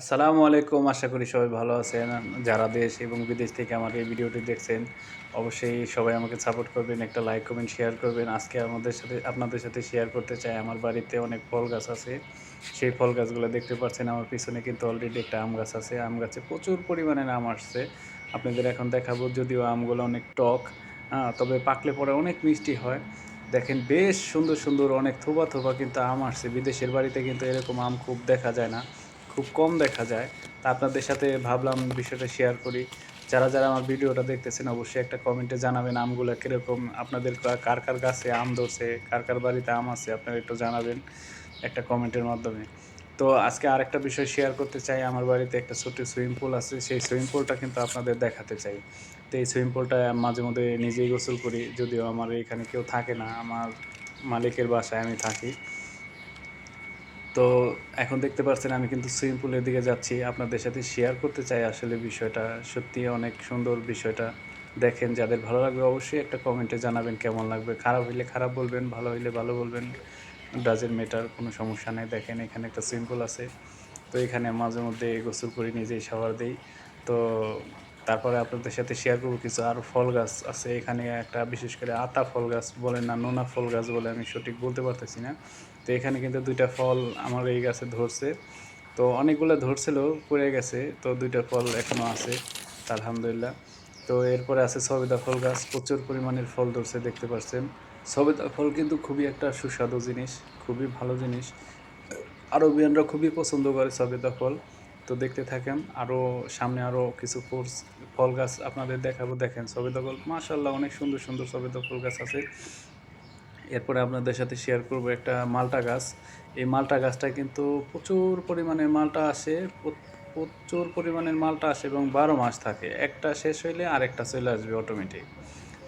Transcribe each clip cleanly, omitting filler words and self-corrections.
আসসালামু আলাইকুম। আশা করি সবাই ভালো আছেন। যারা দেশ এবং বিদেশ থেকে আমার এই ভিডিওটি দেখছেন, অবশ্যই সবাই আমাকে সাপোর্ট করবেন। একটা লাইক, কমেন্ট, শেয়ার করবেন। আজকে আপনাদের সাথে শেয়ার করতে চাই আমার বাড়িতে অনেক ফল গাছ আছে। সেই ফল গাছগুলো দেখতে পাচ্ছেন আমার পিছনে কিন্তু অলরেডি একটা আম গাছ আছে। আম গাছে প্রচুর পরিমাণে আম আসছে। আপনাদের এখন দেখাবো যদিও আমগুলো অনেক টক, তবে পাকলে পরে অনেক মিষ্টি হয়। দেখেন বেশ সুন্দর, সুন্দর অনেক থোপা, থোপা কিন্তু আম আসছে। বিদেশের বাড়িতে কিন্তু এরকম আম খুব দেখা যায় না। খুব কম দেখা যায়। তা আপনাদের সাথে ভাবলাম বিষয়টা শেয়ার করি। যারা আমার ভিডিওটা দেখতেছেন অবশ্যই একটা কমেন্টে জানাবেন আমগুলা কিরকম? আপনাদের কার গাছে আম ধরছে? কার বাড়িতে আম আছে? আপনারা একটু জানাবেন একটা কমেন্টের মাধ্যমে। তো আজকে আরেকটা বিষয় শেয়ার করতে চাই। আমার বাড়িতে একটা ছোট্ট সুইমিং পুল আছে। সেই সুইমিং পুলটা কিন্তু আপনাদের দেখাতে চাই। তো এই সুইমিং পুলটায় মাঝেমধ্যে নিজেই গোসল করি। যদিও আমার এখানে কেউ থাকে না। আমার মালিকের বাসায় আমি থাকি। তো এখন দেখতে পাচ্ছেন আমি কিন্তু সুইমিং পুলের দিকে যাচ্ছি। আপনাদের সাথে শেয়ার করতে চাই আসলে বিষয়টা। সত্যিই অনেক সুন্দর বিষয়টা। দেখেন যাদের ভালো লাগবে অবশ্যই একটা কমেন্টে জানাবেন কেমন লাগবে। খারাপ হইলে খারাপ বলবেন, ভালো হইলে ভালো বলবেন। ডাজন্ট ম্যাটার, কোনো সমস্যা নাই। দেখেন এখানে একটা সুইমিং পুল আছে। তো এখানে মাঝেমধ্যে গোসল করি, নিজেই শাওয়ার দেই। তো তারপরে আপনাদের সাথে শেয়ার করব কিছু আরও ফল গাছ আছে এখানে। একটা বিশেষ করে আতা ফল গাছ বলেন না নোনা ফল গাছ বলে, আমি সঠিক বলতে পারতেছি না। তো এখানে কিন্তু ২ টা ফল আমার এই গাছে ধরছে। তো অনেকগুলো ধরছিল, পড়ে গেছে। তো ২ টা ফল এখনো আছে। তা আলহামদুলিল্লাহ। তো এরপরে আছে সবেদা ফল গাছ। প্রচুর পরিমাণের ফল ধরছে দেখতে পাচ্ছেন। সবেদা ফল কিন্তু খুবই একটা সুস্বাদু জিনিস, খুবই ভালো জিনিস। আরবিয়ানরা খুবই পছন্দ করে সবেদা ফল। তো দেখতে থাকেন। সামনে আরও কিছু ফল গাছ আপনাদের দেখাবো। দেখেন সবেদা ফল মাশাআল্লাহ অনেক সুন্দর, সুন্দর সবেদা ফল গাছ আছে। এরপরে আপনাদের সাথে শেয়ার করব একটা মালটা গাছ। এই মালটা গাছটায় কিন্তু প্রচুর পরিমাণে মালটা আসে। প্রচুর পরিমাণের মালটা আসে এবং ১২ মাস থাকে। একটা শেষ হইলে আরেকটা চলে আসবে অটোমেটিক।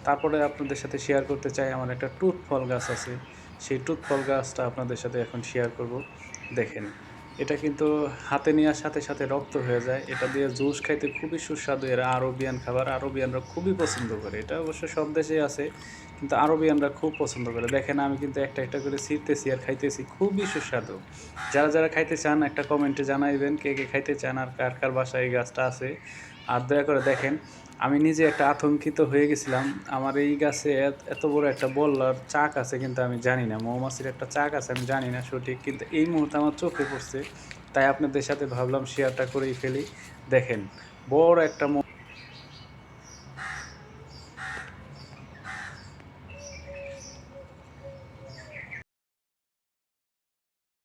তারপরে আপনাদের সাথে শেয়ার করতে চাই আমার একটা টুথ ফল গাছ আছে। সেই টুথ ফল গাছটা আপনাদের সাথে এখন শেয়ার করব। দেখেন, এটা কিন্তু হাতে নেওয়ার সাথে, সাথে রক্ত হয়ে যায়। এটা দিয়ে জুস খাইতে খুবই সুস্বাদু। এরা আরবিয়ান খাবার, আরবিয়ানরা খুবই পছন্দ করে। এটা অবশ্য সব দেশেই আছে, কিন্তু আরবিয়ানরা খুব পছন্দ করে। দেখেন আমি কিন্তু একটা, একটা করে ছিঁড়তেছি আর খাইতেছি। খুবই সুস্বাদু। যারা খাইতে চান একটা কমেন্টে জানাইবেন কে খাইতে চান আর কার বাসায় এই গাছটা আছে। আর দয়া করে দেখেন, আমি নিজে একটা আতঙ্কিত হয়ে গেছিলাম। আমার এই গাছে এত বড় একটা বল্লার চাক আছে কিন্তু আমি জানি না। মৌমাছির একটা চাক আছে আমি জানি না সঠিক। কিন্তু এই মুহূর্তে আমার চোখে পড়ছে। তাই আপনাদের সাথে ভাবলাম শেয়ারটা করেই ফেলি। দেখেন, বড় একটা